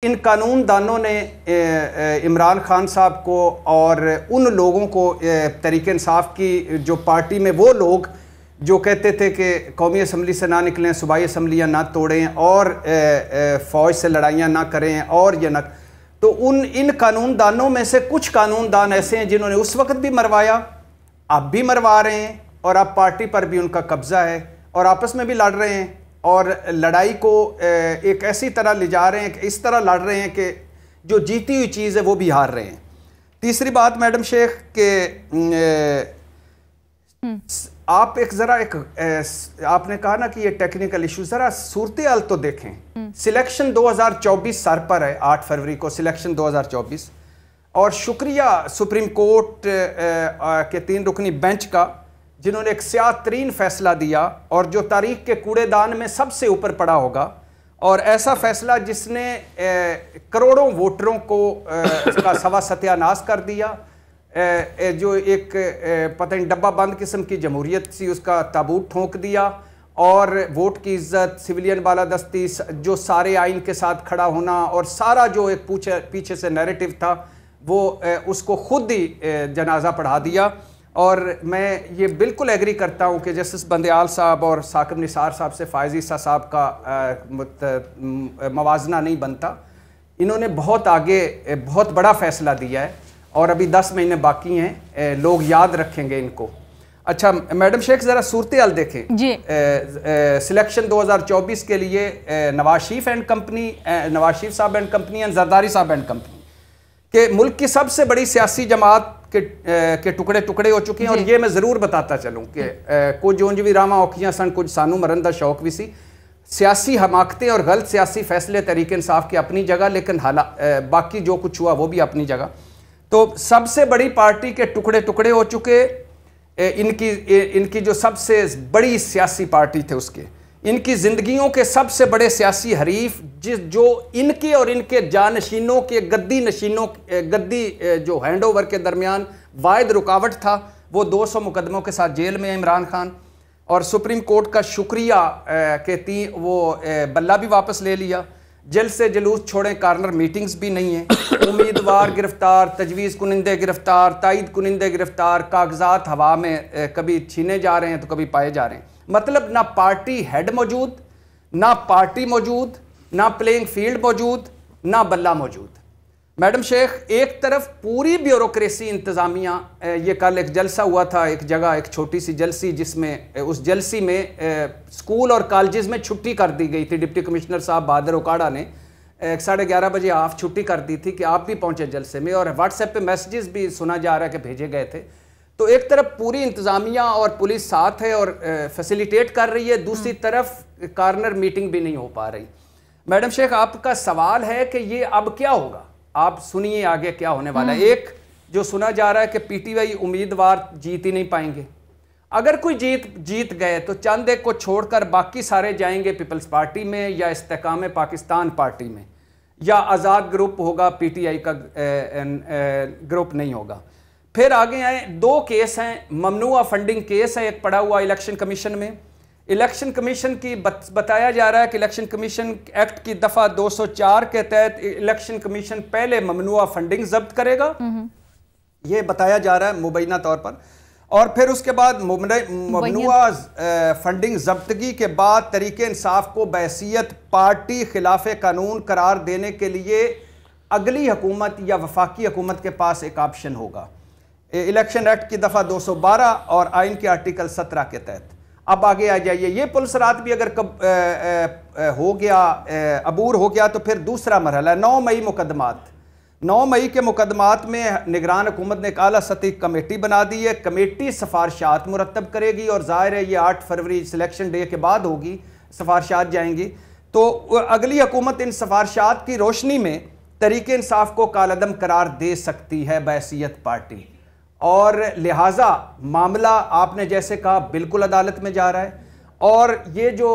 इन कानून दानों ने इमरान खान साहब को और उन लोगों को तहरीक इंसाफ की जो पार्टी में वो लोग जो कहते थे कि कौमी असम्बली से ना निकलें, सूबाई असम्बलियाँ ना तोड़ें और फ़ौज से लड़ाइयाँ ना करें और ये ना, तो इन कानून दानों में से कुछ कानून दान ऐसे हैं जिन्होंने उस वक्त भी मरवाया, अब भी मरवा रहे हैं और अब पार्टी पर भी उनका कब्ज़ा है और आपस में भी लड़ रहे हैं और लड़ाई को एक ऐसी तरह ले जा रहे हैं कि इस तरह लड़ रहे हैं कि जो जीती हुई चीज़ है वो भी हार रहे हैं। तीसरी बात मैडम शेख के आप आपने कहा ना कि ये टेक्निकल इशू, ज़रा सूरत हाल तो देखें। सिलेक्शन 2024 सर पर है, 8 फरवरी को सिलेक्शन 2024, और शुक्रिया सुप्रीम कोर्ट के 3 रुकनी बेंच का जिन्होंने एक स्याह तरीन फैसला दिया और जो तारीख के कूड़ेदान में सबसे ऊपर पड़ा होगा, और ऐसा फैसला जिसने करोड़ों वोटरों को का सवा सत्यानाश कर दिया। जो एक पता नहीं डब्बा बंद किस्म की जमहूरियत सी उसका ताबूत ठोंक दिया और वोट की इज्जत, सिविलियन बालादस्ती, जो सारे आइन के साथ खड़ा होना और सारा जो एक पीछे से नैरेटिव था वो उसको खुद ही जनाजा पढ़ा दिया। और मैं ये बिल्कुल एग्री करता हूँ कि जस्टिस बंदयाल साहब और साकिब निसार साहब से फ़ायज़ ईसा साहब का मवाजना नहीं बनता। इन्होंने बहुत आगे बहुत बड़ा फ़ैसला दिया है और अभी 10 महीने बाकी हैं, लोग याद रखेंगे इनको। अच्छा मैडम शेख, ज़रा सूरत हाल देखें जी। सिलेक्शन 2024 के लिए नवाज शरीफ साहब एंड कंपनी एंड जरदारी साहब एंड कंपनी के मुल्क की सबसे बड़ी सियासी जमात के टुकड़े टुकड़े हो चुके हैं। और ये मैं ज़रूर बताता चलूँ कि कुछ ऊंज भी रावां औखियां सन, कुछ सानू मरन दा शौक भी सी। सियासी हमाकतें और गलत सियासी फैसले तहरीक इंसाफ की अपनी जगह, लेकिन बाकी जो कुछ हुआ वो भी अपनी जगह। तो सबसे बड़ी पार्टी के टुकड़े टुकड़े हो चुके, इनकी जो सबसे बड़ी सियासी पार्टी थे उसके, इनकी ज़िंदगियों के सबसे बड़े सियासी हरीफ जो इनके और इनके जानशीनों के गद्दी जो हैंड ओवर के दरमियान वाहिद रुकावट था, वो 200 मुकदमों के साथ जेल में है इमरान खान। और सुप्रीम कोर्ट का शुक्रिया कहती वो बल्ला भी वापस ले लिया। जल्द से जुलूस छोड़ें, कॉर्नर मीटिंग्स भी नहीं है। उम्मीदवार गिरफ्तार, तजवीज़ कुनिंदे गिरफ्तार, तायद कुनिंदे गिरफ्तार, कागजात हवा में कभी छीने जा रहे हैं तो कभी पाए जा रहे हैं। मतलब ना पार्टी हेड मौजूद, ना पार्टी मौजूद, ना प्लेइंग फील्ड मौजूद, ना बल्ला मौजूद। मैडम शेख, एक तरफ पूरी ब्यूरोक्रेसी इंतज़ामिया, ये कल एक जलसा हुआ था एक जगह, एक छोटी सी जलसी, जिसमें उस जलसी में स्कूल और कॉलेजेस में छुट्टी कर दी गई थी। डिप्टी कमिश्नर साहब बहादुर ओकाड़ा ने 11:30 बजे हाफ छुट्टी कर दी थी कि आप भी पहुँचे जलसे में, और व्हाट्सएप पे मैसेजेस भी सुना जा रहा है कि भेजे गए थे। तो एक तरफ पूरी इंतज़ामिया और पुलिस साथ है और फैसिलिटेट कर रही है, दूसरी तरफ कॉर्नर मीटिंग भी नहीं हो पा रही। मैडम शेख, आपका सवाल है कि ये अब क्या होगा? आप सुनिए आगे क्या होने वाला है। एक जो सुना जा रहा है कि पीटीआई उम्मीदवार जीत ही नहीं पाएंगे। अगर कोई जीत गए तो चंद एक को छोड़कर बाकी सारे जाएंगे पीपल्स पार्टी में या इस्तेकाम पाकिस्तान पार्टी में, या आज़ाद ग्रुप होगा, पीटीआई का ग्रुप नहीं होगा। फिर आगे आए 2 केस हैं, ममनुआ फंडिंग केस है एक पड़ा हुआ इलेक्शन कमीशन में। इलेक्शन कमीशन की बताया जा रहा है कि इलेक्शन कमीशन एक्ट की दफ़ा 204 के तहत इलेक्शन कमीशन पहले ममनुआ फंडिंग जब्त करेगा, ये बताया जा रहा है मुबैना तौर पर, और फिर उसके बाद ममनुआ फंडिंग जब्तगी के बाद तरीके इंसाफ को बहैसियत पार्टी खिलाफ कानून करार देने के लिए अगली हुकूमत या वफाकी हुकूमत के पास एक ऑप्शन होगा, इलेक्शन एक्ट की दफ़ा 212 और आइन के आर्टिकल 17 के तहत। अब आगे आ जाइए, ये पुलिस रात भी अगर हो गया, अबूर हो गया, तो फिर दूसरा मरहला 9 मई मुकदमात। 9 मई के मुकदमात में निगरान हुकूमत ने एक आला सतही कमेटी बना दी है। कमेटी सिफारशात मुरतब करेगी और जाहिर है ये 8 फरवरी सिलेक्शन डे के बाद होगी, सिफारशात जाएंगी। तो अगली हुकूमत इन सिफारशात की रोशनी में तरीके इंसाफ को कालअदम करार दे सकती है बहैसियत पार्टी, और लिहाजा मामला आपने जैसे कहा बिल्कुल अदालत में जा रहा है। और ये जो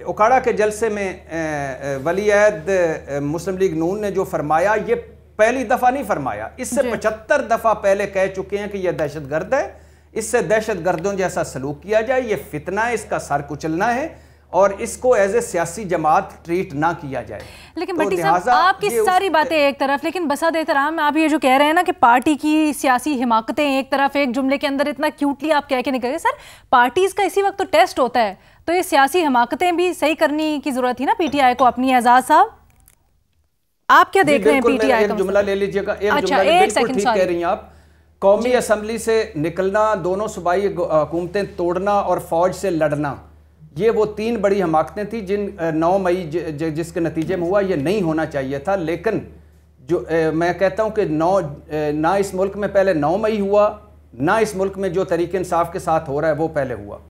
ओकाड़ा के जलसे में वली अहद मुस्लिम लीग नून ने जो फरमाया, ये पहली दफ़ा नहीं फरमाया, इससे 75 दफ़ा पहले कह चुके हैं कि यह दहशतगर्द है, इससे दहशतगर्दों जैसा सलूक किया जाए, ये फितना है, इसका सर कुचलना है। और इसको एज ए सियासी जमात ट्रीट ना किया जाए। लेकिन भट्टी साहब, आपकी सारी बातें एक तरफ, लेकिन बसात एहतराम आप ये जो कह रहे हैं ना कि पार्टी की सियासी हिमाकतें एक तरफ, एक जुमले के अंदर इतना क्यूटली आप कह के निकल गए। सर, पार्टीज का इसी वक्त तो टेस्ट होता है, तो ये सियासी हिमाकतें भी सही करने की जरूरत थी ना पीटीआई को अपनी। एजाज साहब, आप क्या देख रहे हैं पीटीआई का? जुमला ले लीजिएगा, अच्छा, एक सेकंड, ठीक कह रही हैं आप। कौमी असम्बली से निकलना, दोनों सूबाई हुकूमतें तोड़ना और फौज से लड़ना, ये वो 3 बड़ी हमाकतें थी जिन 9 मई जिसके नतीजे में हुआ। ये नहीं होना चाहिए था। लेकिन जो मैं कहता हूं कि ना इस मुल्क में पहले 9 मई हुआ, ना इस मुल्क में जो तरीके इंसाफ के साथ हो रहा है वो पहले हुआ।